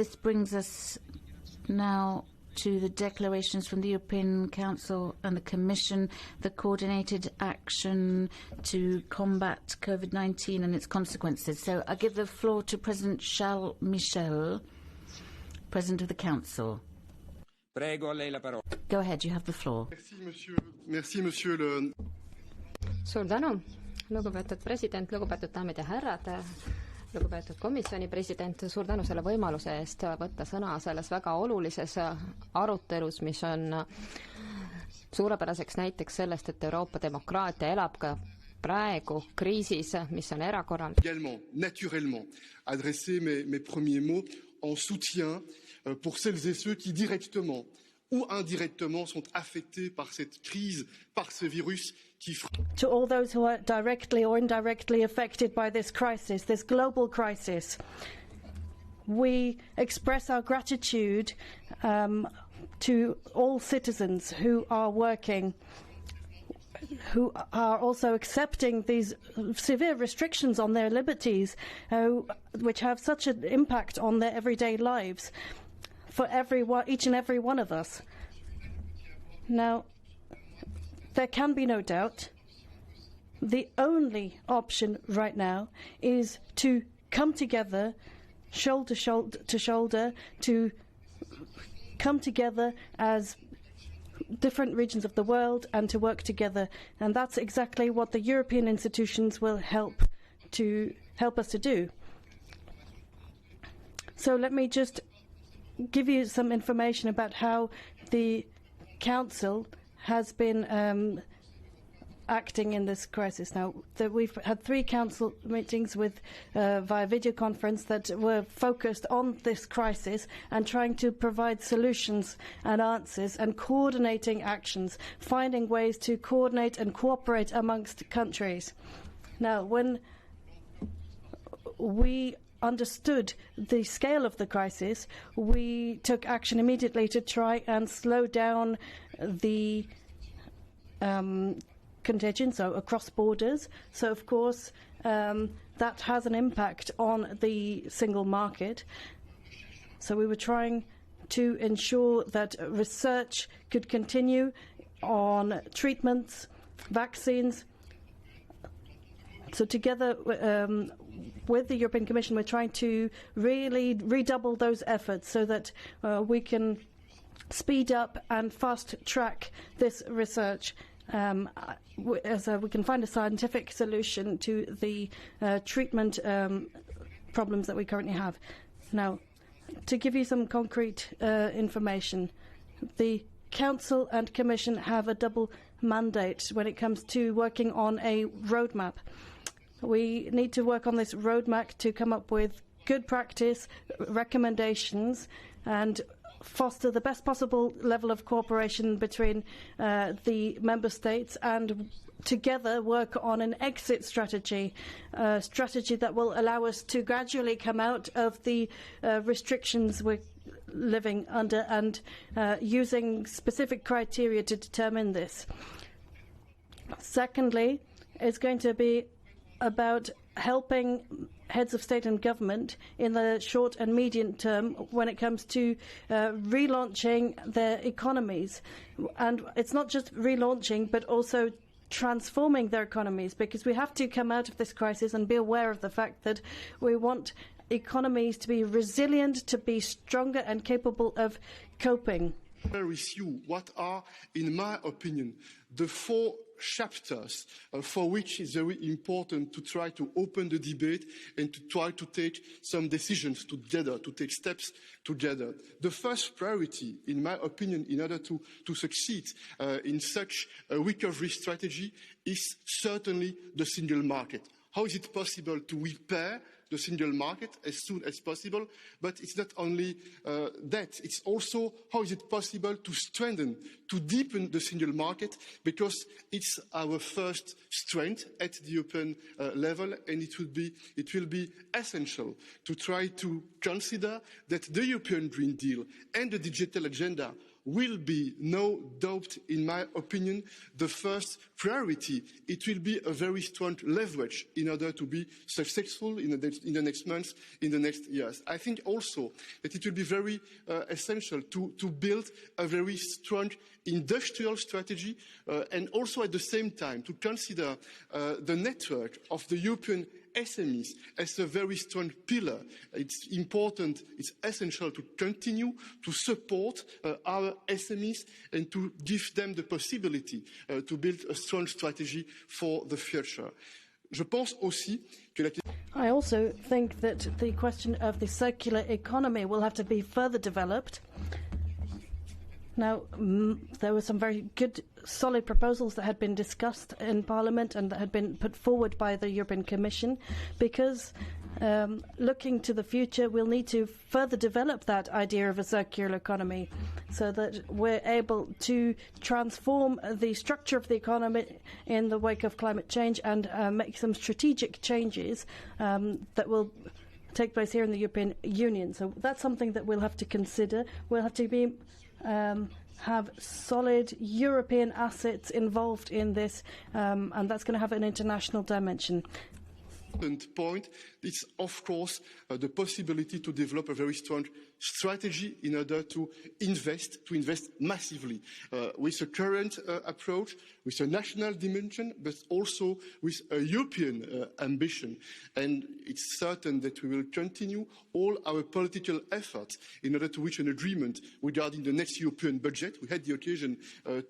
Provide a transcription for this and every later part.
this brings us now to the declarations from the European Council and the Commission, the coordinated action to combat COVID-19 and its consequences. So I give the floor to President Charles Michel, President of the Council. Prego, a lei la parola. Go ahead, you have the floor. Merci, monsieur le... Suur tänu, lugupeetud president, lugupeetud daamid ja härrad, lugupeetud komisjoni president, suur tänu selle võimaluse eest võtta sõna selles väga olulises arutelus, mis on suurepäraseks näiteks sellest, et Euroopa demokraatia elab ka praegu kriisis, mis on erakorraline. Également, naturellement, adresser mes premiers mots en soutien pour celles et ceux qui directement ou indirectement sont affectés par cette crise, par ce virus qui... To all those who are directly or indirectly affected by this crisis, this global crisis, we express our gratitude to all citizens who are working, who are also accepting these severe restrictions on their liberties, which have such an impact on their everyday lives for each and every one of us. Now, there can be no doubt the only option right now is to come together, shoulder to shoulder, to come together as different regions of the world and to work together. And that's exactly what the European institutions will help us to do. So let me just give you some information about how the Council has been acting in this crisis. Now, we've had 3 Council meetings with via video conference that were focused on this crisis and trying to provide solutions and answers and coordinating actions, finding ways to coordinate and cooperate amongst countries. Now, when we understood the scale of the crisis, we took action immediately to try and slow down the contagion, so across borders. So, of course, that has an impact on the single market. So we were trying to ensure that research could continue on treatments, vaccines. So together with the European Commission, we're trying to really redouble those efforts so that we can speed up and fast-track this research so we can find a scientific solution to the treatment problems that we currently have. Now, to give you some concrete information, the Council and Commission have a double mandate when it comes to working on a roadmap. We need to work on this roadmap to come up with good practice, recommendations, and foster the best possible level of cooperation between the member states and together work on an exit strategy, a strategy that will allow us to gradually come out of the restrictions we're living under and using specific criteria to determine this. Secondly, it's going to be about helping heads of state and government in the short and medium term when it comes to relaunching their economies. And it's not just relaunching, but also transforming their economies, because we have to come out of this crisis and be aware of the fact that we want economies to be resilient, to be stronger and capable of coping. With you, what are, in my opinion, the 4 chapters for which it's very important to try to open the debate and to try to take some decisions together, to take steps together. The first priority, in my opinion, in order to succeed in such a recovery strategy is certainly the single market. How is it possible to repair the single market as soon as possible? But it's not only that, it's also how is it possible to strengthen, to deepen the single market, because it's our first strength at the European level, and it will be essential to try to consider that the European Green Deal and the digital agenda will be, no doubt, in my opinion, the first priority. It will be a very strong leverage in order to be successful in the next months, in the next years. I think also that it will be very essential to build a very strong industrial strategy and also at the same time to consider the network of the European SMEs as a very strong pillar. It's important, it's essential to continue to support our SMEs and to give them the possibility to build a strong strategy for the future. Je pense aussi que la I also think that the question of the circular economy will have to be further developed. Now, there were some very good, solid proposals that had been discussed in Parliament and that had been put forward by the European Commission, because looking to the future, we'll need to further develop that idea of a circular economy so that we're able to transform the structure of the economy in the wake of climate change and make some strategic changes that will take place here in the European Union. So that's something that we'll have to consider. We'll have to be have solid European assets involved in this, and that's going to have an international dimension. Point is, of course, the possibility to develop a very strong strategy in order to invest massively with a current approach, with a national dimension, but also with a European ambition. And it's certain that we will continue all our political efforts in order to reach an agreement regarding the next European budget. We had the occasion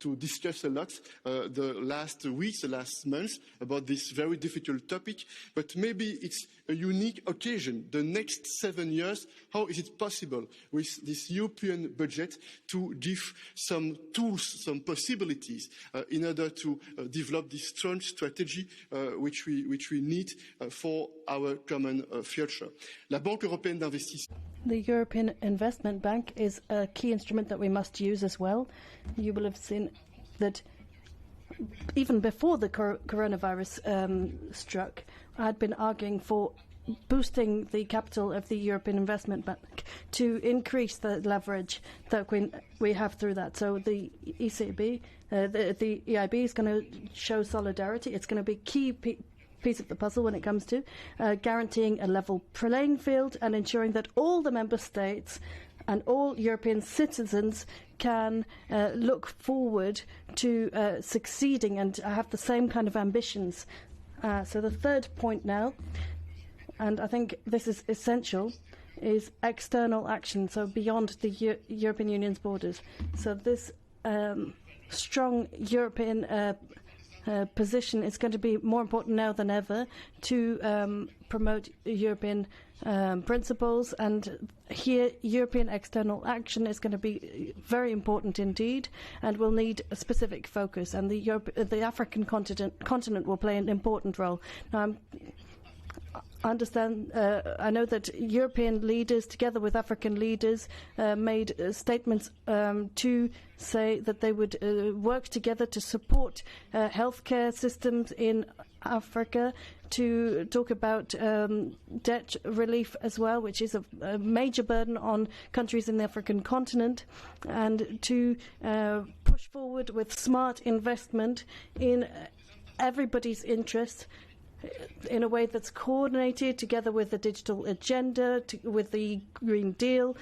to discuss a lot the last weeks, the last months about this very difficult topic, but maybe it's a unique occasion. The next 7 years, how is it possible with this European budget to give some tools, some possibilities in order to develop this strong strategy which we need for our common future. La Banque Européenne d'Investissement. The European Investment Bank is a key instrument that we must use as well. You will have seen that even before the coronavirus struck, I had been arguing for boosting the capital of the European Investment Bank to increase the leverage that we have through that. So the ECB, the EIB is going to show solidarity. It's going to be a key piece of the puzzle when it comes to guaranteeing a level playing field and ensuring that all the member states and all European citizens can look forward to succeeding and have the same kind of ambitions. So the third point now, and I think this is essential, is external action, so beyond the European Union's borders. So this strong European position is going to be more important now than ever to promote European principles, and here European external action is going to be very important indeed and will need a specific focus, and the African continent will play an important role. Now, I know that European leaders, together with African leaders, made statements to say that they would work together to support healthcare systems in Africa, to talk about debt relief as well, which is a major burden on countries in the African continent, and to push forward with smart investment in everybody's interest, in a way that's coordinated together with the digital agenda, with the Green Deal,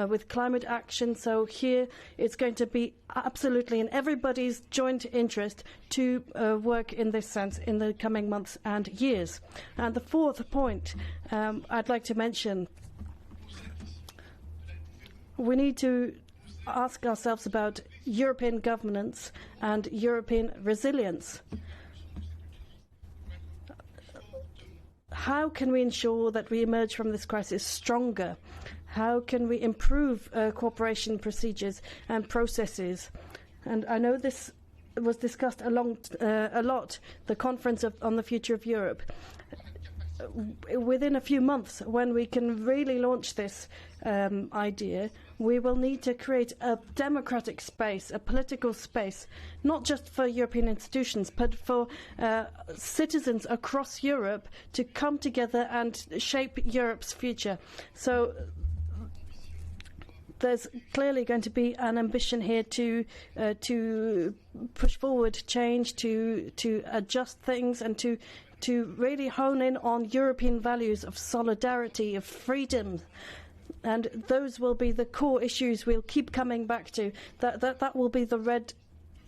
with climate action. So here it's going to be absolutely in everybody's joint interest to work in this sense in the coming months and years. And the fourth point I'd like to mention, we need to ask ourselves about European governance and European resilience. How can we ensure that we emerge from this crisis stronger? How can we improve cooperation procedures and processes? And I know this was discussed a lot, the conference on the future of Europe. Within a few months, when we can really launch this idea, we will need to create a democratic space, a political space, not just for European institutions, but for citizens across Europe to come together and shape Europe's future. So there's clearly going to be an ambition here to push forward change, to adjust things, and to really hone in on European values of solidarity, of freedom. And those will be the core issues we'll keep coming back to. That will be the red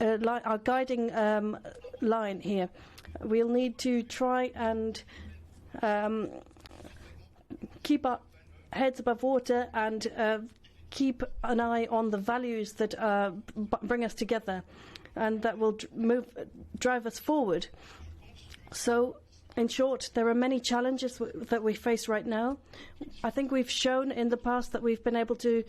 line, our guiding line here. We'll need to try and keep our heads above water and keep an eye on the values that bring us together and that will drive us forward. So, in short, there are many challenges that we face right now. I think we've shown in the past that we've been able to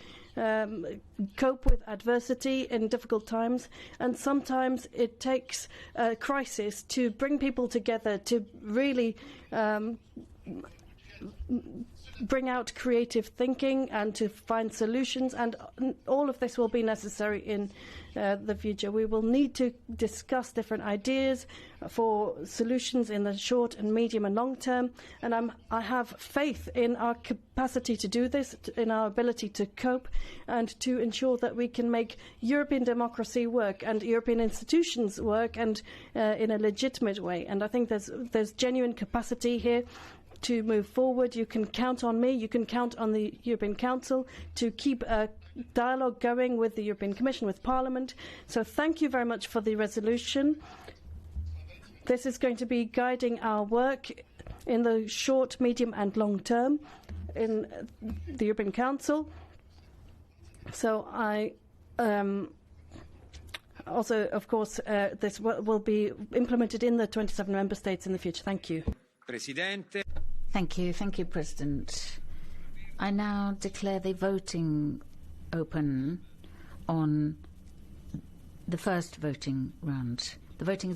cope with adversity in difficult times, and sometimes it takes a crisis to bring people together, to really bring out creative thinking and to find solutions, and all of this will be necessary in the future. We will need to discuss different ideas for solutions in the short and medium and long term, and I have faith in our capacity to do this, in our ability to cope and to ensure that we can make European democracy work and European institutions work, and in a legitimate way. And I think there's genuine capacity here to move forward. You can count on me, you can count on the European Council to keep a dialogue going with the European Commission, with Parliament. So thank you very much for the resolution. This is going to be guiding our work in the short, medium and long term in the European Council. So I also, of course, this will be implemented in the 27 member states in the future. Thank you. Presidente. Thank you, President. I now declare the voting open on the first voting round. The voting is open.